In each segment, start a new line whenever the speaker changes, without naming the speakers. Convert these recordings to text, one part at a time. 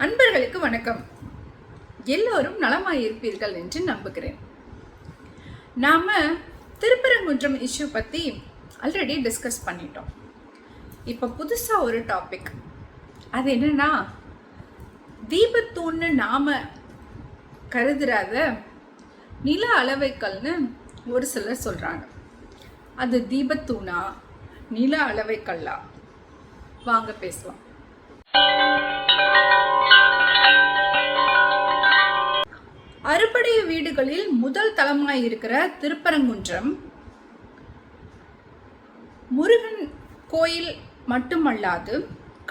அன்பர்களுக்கு வணக்கம். எல்லோரும் நலமாயிருப்பீர்கள் என்று நம்புகிறேன். நாம திருப்பரங்குன்றம் இஷ்யூ பத்தி ஆல்ரெடி டிஸ்கஸ் பண்ணிட்டோம். இப்போ புதுசா ஒரு டாபிக். அது என்னன்னா, தீபத்தூன்னு நாம கருதுறாத நில அளவைக்கல்னு ஒரு சிலர் சொல்றாங்க. அது தீபத்தூணா நில அளவைக்கல்லா? வாங்க பேசலாம். அறுபடை வீடுகளில் முதல் தலமாய் இருக்கிற திருப்பரங்குன்றம் முருகன் கோயில் மட்டுமல்லாது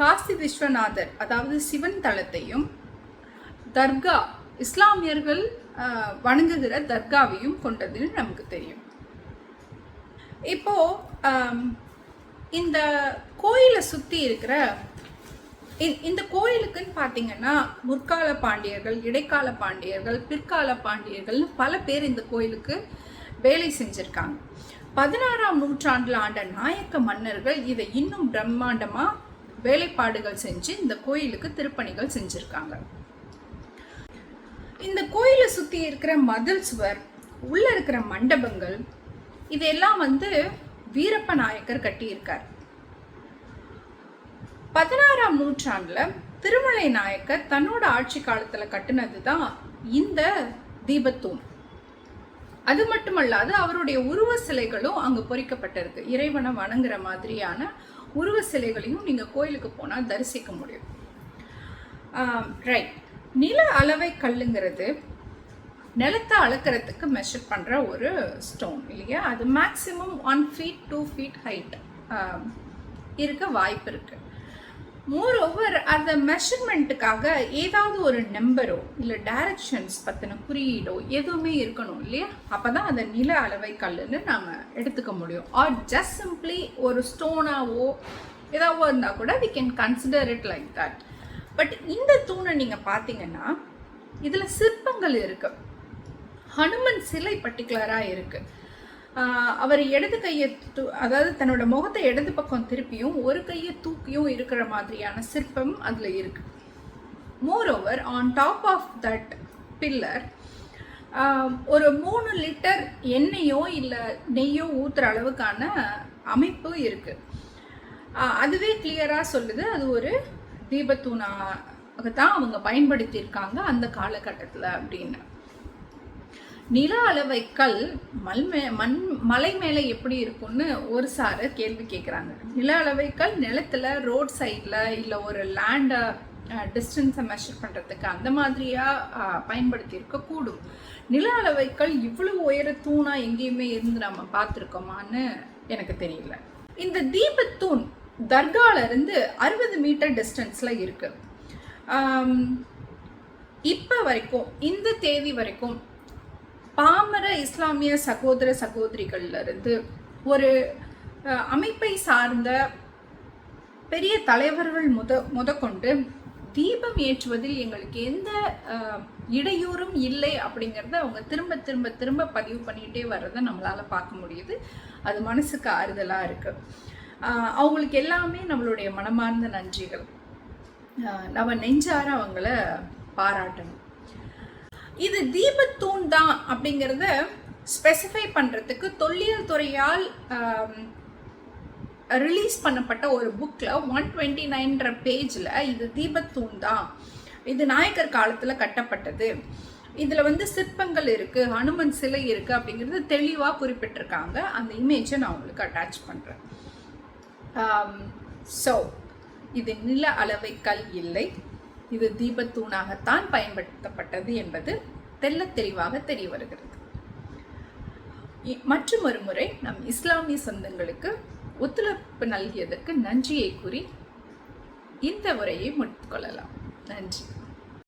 காசி விஸ்வநாதர் அதாவது சிவன் தலத்தையும் தர்கா இஸ்லாமியர்கள் வணங்குகிற தர்காவையும் கொண்டதுன்னு நமக்கு தெரியும். இப்போ இந்த கோயிலை சுற்றி இருக்கிற இந்த கோயிலுக்குன்னு பார்த்தீங்கன்னா முற்கால பாண்டியர்கள், இடைக்கால பாண்டியர்கள், பிற்கால பாண்டியர்கள்னு பல பேர் இந்த கோயிலுக்கு வேலை செஞ்சுருக்காங்க. 16ஆம் நூற்றாண்டில் ஆண்ட நாயக்க மன்னர்கள் இதை இன்னும் பிரம்மாண்டமாக வேலைப்பாடுகள் செஞ்சு இந்த கோயிலுக்கு திருப்பணிகள் செஞ்சுருக்காங்க. இந்த கோயிலை சுற்றி இருக்கிற மதில் சுவர், உள்ள இருக்கிற மண்டபங்கள், இதெல்லாம் வீரப்ப நாயக்கர் கட்டியிருக்கார். 16ஆம் நூற்றாண்டில் திருமலை நாயக்கர் தன்னோட ஆட்சி காலத்தில் கட்டினது தான் இந்த தீபத்தூண். அது மட்டுமல்லாது அவருடைய உருவ சிலைகளும் அங்கே பொறிக்கப்பட்டிருக்கு. இறைவனை வணங்குற மாதிரியான உருவ சிலைகளையும் நீங்கள் கோயிலுக்கு போனால் தரிசிக்க முடியும். ரைட். நில அளவை கல்லுங்கிறது நிலத்தை அளக்கிறதுக்கு மெஷர் பண்ணுற ஒரு ஸ்டோன் இல்லையா? அது மேக்சிமம் 1 feet 2 feet ஹைட் இருக்க வாய்ப்பு இருக்குது. மோரோவர் அந்த மெஷர்மெண்ட்டுக்காக ஏதாவது ஒரு நம்பரோ இல்லை டைரக்ஷன்ஸ் பற்றின குறியீடோ எதுவுமே இருக்கணும் இல்லையா? அப்போ தான் அந்த நில அளவை கல்லுன்னு நாம் எடுத்துக்க முடியும். ஆர் ஜஸ்ட் சிம்பிளி ஒரு ஸ்டோனாவோ ஏதாவது இருந்தால் கூட we can consider it like that. But இந்த தூணை நீங்கள் பார்த்தீங்கன்னா இதில் சிற்பங்கள் இருக்குது. ஹனுமன் சிலை பர்டிகுலராக இருக்குது. அவர் இடது கையை அதாவது தன்னோட முகத்தை இடது பக்கம் திருப்பியும் ஒரு கையை தூக்கியும் இருக்கிற மாதிரியான சிற்பம் அதில் இருக்கு. Moreover on top of that pillar ஒரு 3 லிட்டர் எண்ணெயோ இல்லை நெய்யோ ஊற்றுற அளவுக்கான அமைப்பு இருக்கு. அதுவே கிளியராக சொல்லுது அது ஒரு தீபத்தூணாக தான் அவங்க பயன்படுத்தியிருக்காங்க அந்த காலகட்டத்தில் அப்படின்னு. நில அளவை கல் மலை மேலே எப்படி இருக்கும்னு ஒரு சார் கேள்வி கேட்குறாங்க. நில அளவை கல் நிலத்தில் ரோட் சைடில் இல்லை ஒரு லேண்டை டிஸ்டன்ஸை மெஷர் பண்ணுறதுக்கு அந்த மாதிரியாக பயன்படுத்தி இருக்கக்கூடும். நில அளவை கல் இவ்வளோ உயர தூணாக எங்கேயுமே இருந்து நம்ம பார்த்துருக்கோமான்னு எனக்கு தெரியல. இந்த தீபத்தூண் தர்காவிலேருந்து 60 மீட்டர் டிஸ்டன்ஸில் இருக்குது. இப்போ வரைக்கும் இந்த தேதி வரைக்கும் பாமர இஸ்லாமிய சகோதர சகோதரிகள்லேருந்து ஒரு அமைப்பை சார்ந்த பெரிய தலைவர்கள் முதற்கொண்டு தீபம் ஏற்றுவதில் எங்களுக்கு எந்த இடையூறும் இல்லை அப்படிங்கிறத அவங்க திரும்ப திரும்ப திரும்ப பதிவு பண்ணிகிட்டே வர்றதை நம்மளால் பார்க்க முடியுது. அது மனசுக்கு ஆறுதலாக இருக்குது. அவங்களுக்கு எல்லாமே நம்மளுடைய மனமார்ந்த நன்றிகள். நம்ம நெஞ்சார அவங்கள பாராட்டணும். இது தீபத்தூண் தான் அப்படிங்கிறத ஸ்பெசிஃபை பண்ணுறதுக்கு தொல்லியல் துறையால் ரிலீஸ் பண்ணப்பட்ட ஒரு புக்கில் 129 பேஜில் இது தீபத்தூண் தான், இது நாயக்கர் காலத்தில் கட்டப்பட்டது, இதில் சிற்பங்கள் இருக்குது, ஹனுமன் சிலை இருக்குது அப்படிங்கிறது தெளிவாக குறிப்பிட்டிருக்காங்க. அந்த இமேஜை நான் உங்களுக்கு அட்டாச் பண்ணுறேன். ஸோ இது நில அளவை கல் இல்லை, இது தீபத்தூணாகத்தான் பயன்படுத்தப்பட்டது என்பது தெள்ளத் தெளிவாக தெரிய வருகிறது. மற்றும் ஒரு முறை நம் இஸ்லாமிய சொந்தங்களுக்கு ஒத்துழைப்பு நல்கியதற்கு நன்றியை கூறி இந்த உரையை முடித்துக்கொள்ளலாம். நன்றி.